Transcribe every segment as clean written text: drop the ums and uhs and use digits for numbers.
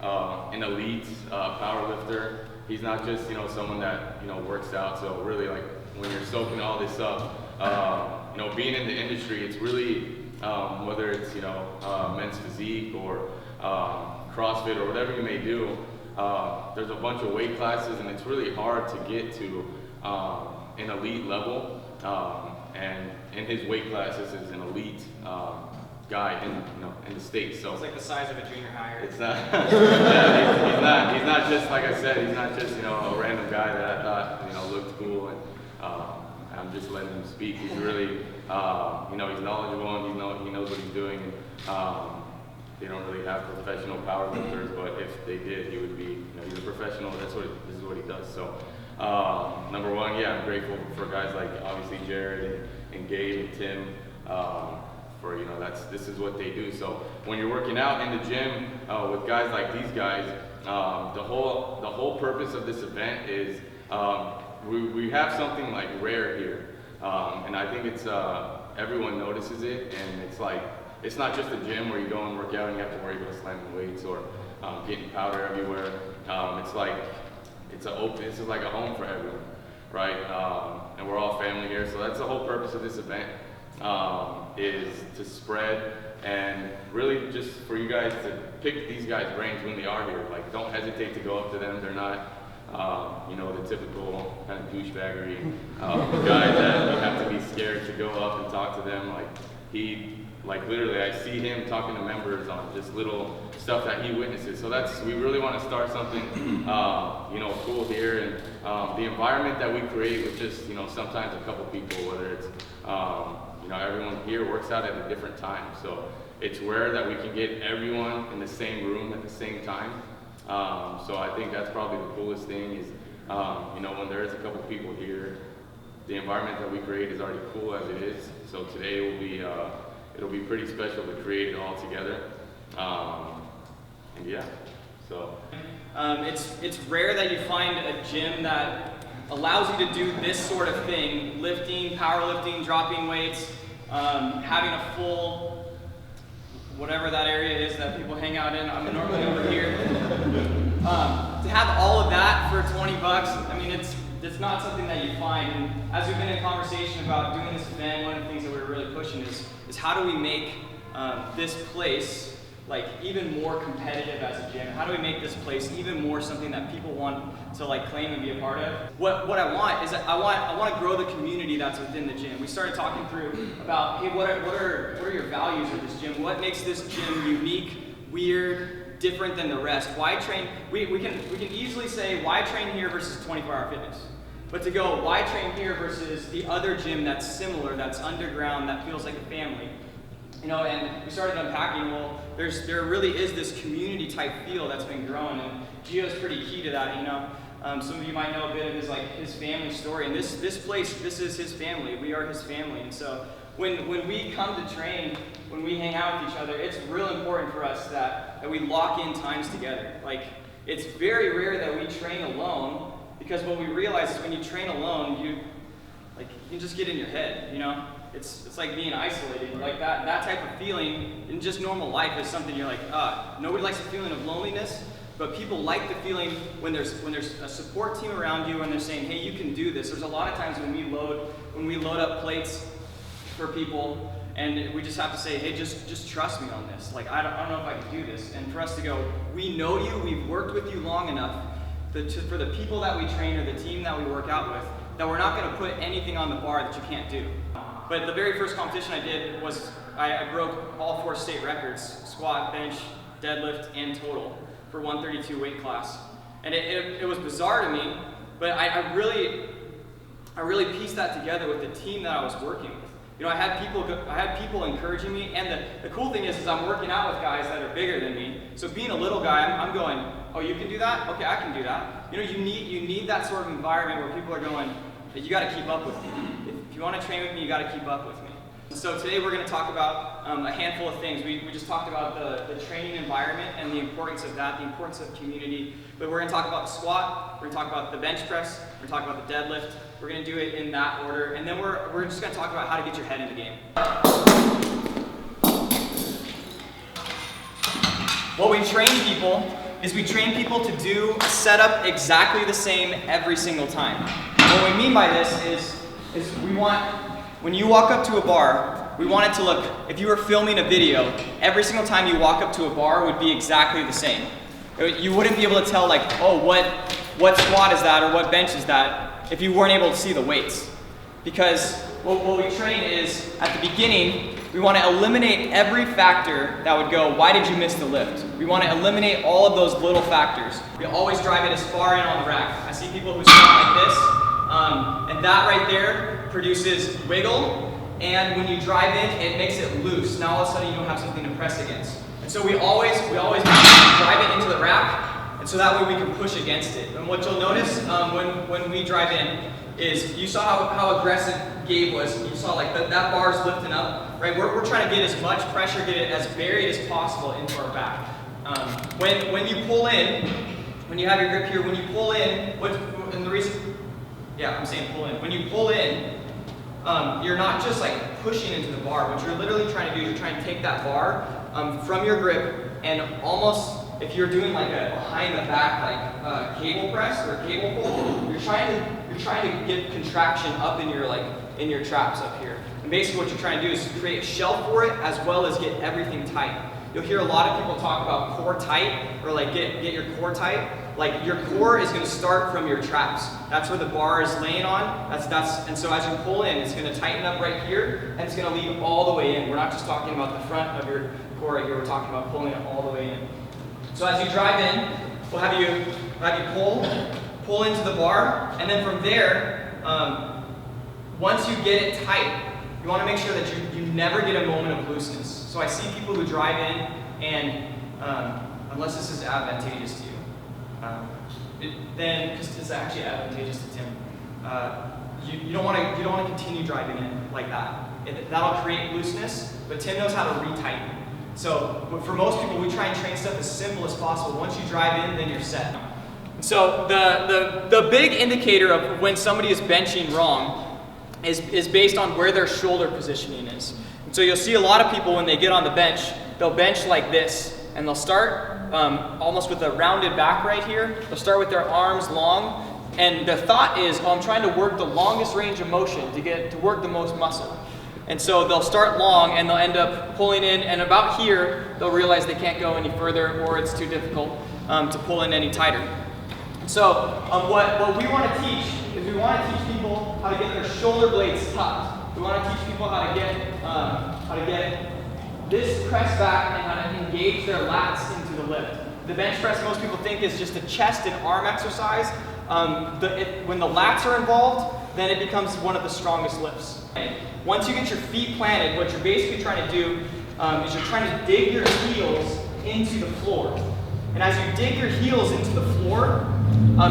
an elite power lifter. He's not just, you know, someone that, you know, works out. So really, like, when you're soaking all this up, you know, being in the industry, it's really, whether it's, you know, men's physique or CrossFit or whatever you may do, there's a bunch of weight classes, and it's really hard to get to an elite level. And in his weight classes is an elite guy in, you know, in the States. So it's like the size of a junior hire. It's not. Yeah, he's not just, like I said, he's not just, you know, a random guy that I thought, you know, looked cool, and I'm just letting him speak. He's really, you know, he's knowledgeable, and he knows what he's doing. And, they don't really have professional powerlifters, but if they did, he would be, you know, he's a professional. This is what he does. So, number one, yeah, I'm grateful for guys like obviously Jared and Gabe and Tim, for, you know, this is what they do. So when you're working out in the gym with guys like these guys, the whole purpose of this event is we have something like rare here, and I think it's everyone notices it, and it's like, it's not just a gym where you go and work out and you have to worry about slamming weights or getting powder everywhere. It's like, this is like a home for everyone, right? And we're all family here, so that's the whole purpose of this event, is to spread and really just for you guys to pick these guys' brains when they are here. Like, don't hesitate to go up to them. They're not, you know, the typical kind of douchebaggery guy that you have to be scared to go up and talk to them. Like literally, I see him talking to members on just little stuff that he witnesses. So we really want to start something, you know, cool here, and the environment that we create with just, you know, sometimes a couple people, whether it's, you know, everyone here works out at a different time. So it's rare that we can get everyone in the same room at the same time. So I think that's probably the coolest thing is, you know, when there is a couple people here, the environment that we create is already cool as it is. So today will be, it'll be pretty special to create it all together, and yeah, so. It's rare that you find a gym that allows you to do this sort of thing, lifting, powerlifting, dropping weights, having a full, whatever that area is that people hang out in. I'm normally over here. To have all of that for 20 bucks, I mean, it's not something that you find. And as we've been in conversation about doing this event, one of the things that we're really pushing is how do we make this place like even more competitive as a gym? How do we make this place even more something that people want to like claim and be a part of? What I want is I want to grow the community that's within the gym. We started talking through about, hey, what are your values of this gym? What makes this gym unique, weird, different than the rest? Why train? We can easily say why train here versus 24-hour fitness. But to go, why train here versus the other gym that's similar, that's underground, that feels like a family? You know, and we started unpacking, well, there really is this community type feel that's been growing, and Gio's pretty key to that, you know. Some of you might know a bit of his family story, and this place, this is his family. We are his family, and so when we come to train, when we hang out with each other, it's real important for us that we lock in times together. Like, it's very rare that we train alone, because what we realize is when you train alone, you can just get in your head, you know? It's like being isolated. Like that type of feeling in just normal life is something you're like, nobody likes the feeling of loneliness, but people like the feeling when there's a support team around you and they're saying, hey, you can do this. There's a lot of times when we load up plates for people and we just have to say, hey, just trust me on this. Like, I don't know if I can do this. And for us to go, we know you, we've worked with you long enough for the people that we train or the team that we work out with, that we're not going to put anything on the bar that you can't do. But the very first competition I did was I broke all 4 state records, squat, bench, deadlift, and total for 132 weight class. And it was bizarre to me, but I really pieced that together with the team that I was working with. You know, I had people encouraging me, and the cool thing is I'm working out with guys that are bigger than me. So being a little guy, I'm going, oh, you can do that? Okay, I can do that. You know, you need that sort of environment where people are going, hey, you got to keep up with me. If you want to train with me, you got to keep up with me. So today we're going to talk about a handful of things. We just talked about the training environment and the importance of that, the importance of community. But we're going to talk about the squat, we're going to talk about the bench press, we're going to talk about the deadlift. We're going to do it in that order, and then we're just going to talk about how to get your head in the game. What we train people is we train people to do a setup exactly the same every single time. What we mean by this is we want, when you walk up to a bar, we want it to look, if you were filming a video, every single time you walk up to a bar would be exactly the same. You wouldn't be able to tell like, oh, what squat is that or what bench is that if you weren't able to see the weights. Because what we train is, at the beginning, we want to eliminate every factor that would go, why did you miss the lift? We want to eliminate all of those little factors. We always drive it as far in on the rack. I see people who squat like this, and that right there produces wiggle, and when you drive in, it makes it loose. Now all of a sudden you don't have something to press against. And so we always drive it into the rack, and so that way we can push against it. And what you'll notice when we drive in is, you saw how aggressive Gabe was. You saw like that bar's lifting up, right? We're trying to get as much pressure, get it as buried as possible into our back. When you pull in, when you have your grip here, when you pull in, and the reason, yeah, I'm saying pull in. When you pull in, you're not just like pushing into the bar. What you're literally trying to do is you're trying to take that bar from your grip and almost, if you're doing like a behind the back like cable press or cable pull, you're trying to get contraction up in your traps up here. And basically what you're trying to do is create a shell for it as well as get everything tight. You'll hear a lot of people talk about core tight or like get your core tight. Like your core is going to start from your traps. That's where the bar is laying on. And so as you pull in, it's going to tighten up right here and it's going to lead all the way in. We're not just talking about the front of your core right here. We're talking about pulling it all the way in. So as you drive in, we'll have you pull into the bar, and then from there, once you get it tight, you want to make sure that you never get a moment of looseness. So I see people who drive in, and unless this is advantageous to you, then because it's actually advantageous to Tim, you don't want to continue driving in like that. That'll create looseness, but Tim knows how to retighten. So for most people, we try and train stuff as simple as possible. Once you drive in, then you're set. So the big indicator of when somebody is benching wrong is based on where their shoulder positioning is. And so you'll see a lot of people when they get on the bench, they'll bench like this, and they'll start almost with a rounded back right here. They'll start with their arms long, and the thought is, oh, I'm trying to work the longest range of motion to work the most muscle. And so they'll start long and they'll end up pulling in, and about here, they'll realize they can't go any further or it's too difficult to pull in any tighter. So what we want to teach is we want to teach people how to get their shoulder blades tucked. We want to teach people how to get this press back and how to engage their lats into the lift. The bench press most people think is just a chest and arm exercise. When the lats are involved, then it becomes one of the strongest lifts. Once you get your feet planted, what you're basically trying to do is you're trying to dig your heels into the floor. And as you dig your heels into the floor,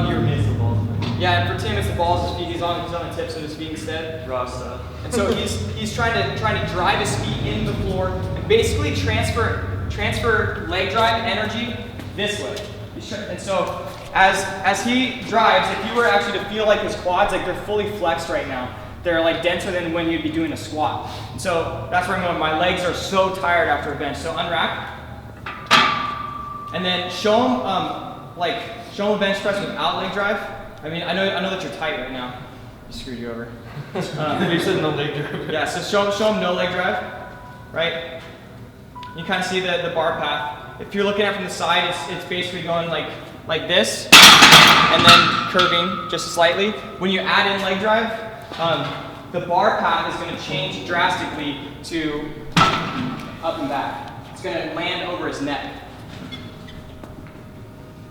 you're miserable. Yeah, and for Tim, it's the balls of his feet. He's on the tips of his feet instead. Raw stuff. And so he's trying to drive his feet into the floor and basically transfer leg drive energy this way. And so as he drives, if you were actually to feel like his quads, like they're fully flexed right now. They're like denser than when you'd be doing a squat. And so that's where I'm going. My legs are so tired after a bench. So unrack. And then show them a bench press without leg drive. I mean, I know that you're tight right now. I screwed you over. You said no leg drive. Yeah, so show them no leg drive, right? You kind of see the bar path. If you're looking at it from the side, it's basically going like this, and then curving just slightly. When you add in leg drive, the bar path is going to change drastically to up and back. It's going to land over his neck.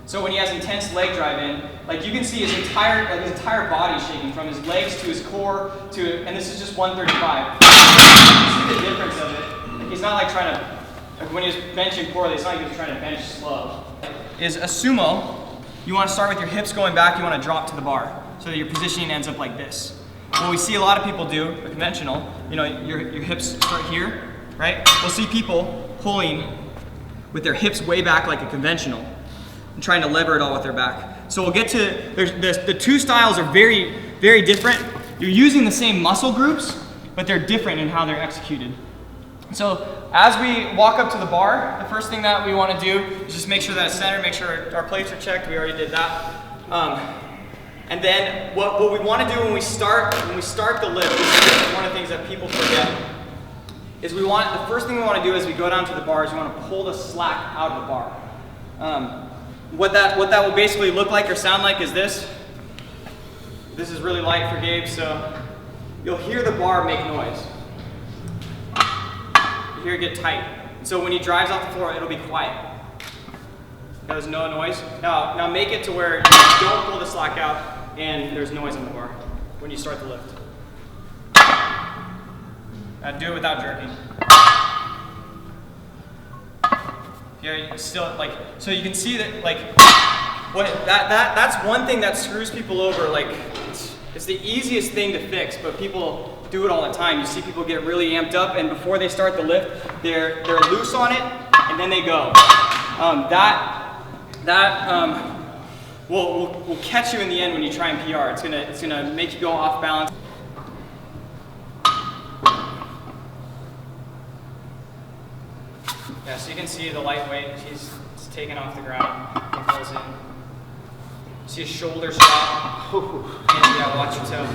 So when he has intense leg drive in, like you can see his entire body shaking from his legs to his core and this is just 135. You see the difference of it. He's not like trying to, when he was benching poorly, it's not like he was trying to bench slow. Is a sumo, you want to start with your hips going back, you want to drop to the bar so that your positioning ends up like this. What we see a lot of people do, the conventional, your hips start here, right? We'll see people pulling with their hips way back like a conventional and trying to lever it all with their back. So we'll get to, the two styles are very, very different. You're using the same muscle groups, but they're different in how they're executed. So as we walk up to the bar, the first thing that we want to do is just make sure that it's centered, make sure our plates are checked. We already did that. And then what we want to do when we start the lift, this is one of the things that people forget, is the first thing we want to do as we go down to the bar is we want to pull the slack out of the bar. What that will basically look like or sound like is this. This is really light for Gabe, so you'll hear the bar make noise. You hear it get tight. So when he drives off the floor, it'll be quiet. There's no noise. Now make it to where you don't pull the slack out and there's noise on the bar when you start the lift. Now do it without jerking. Yeah, still like, so you can see that like, that's one thing that screws people over. Like it's the easiest thing to fix, but people do it all the time. You see people get really amped up, and before they start the lift, they're loose on it, and then they go. Will catch you in the end when you try and PR. It's gonna make you go off balance. Yeah, so you can see the lightweight. He's taken off the ground. He pulls in. See his shoulders drop. And yeah, watch your toe.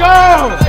go!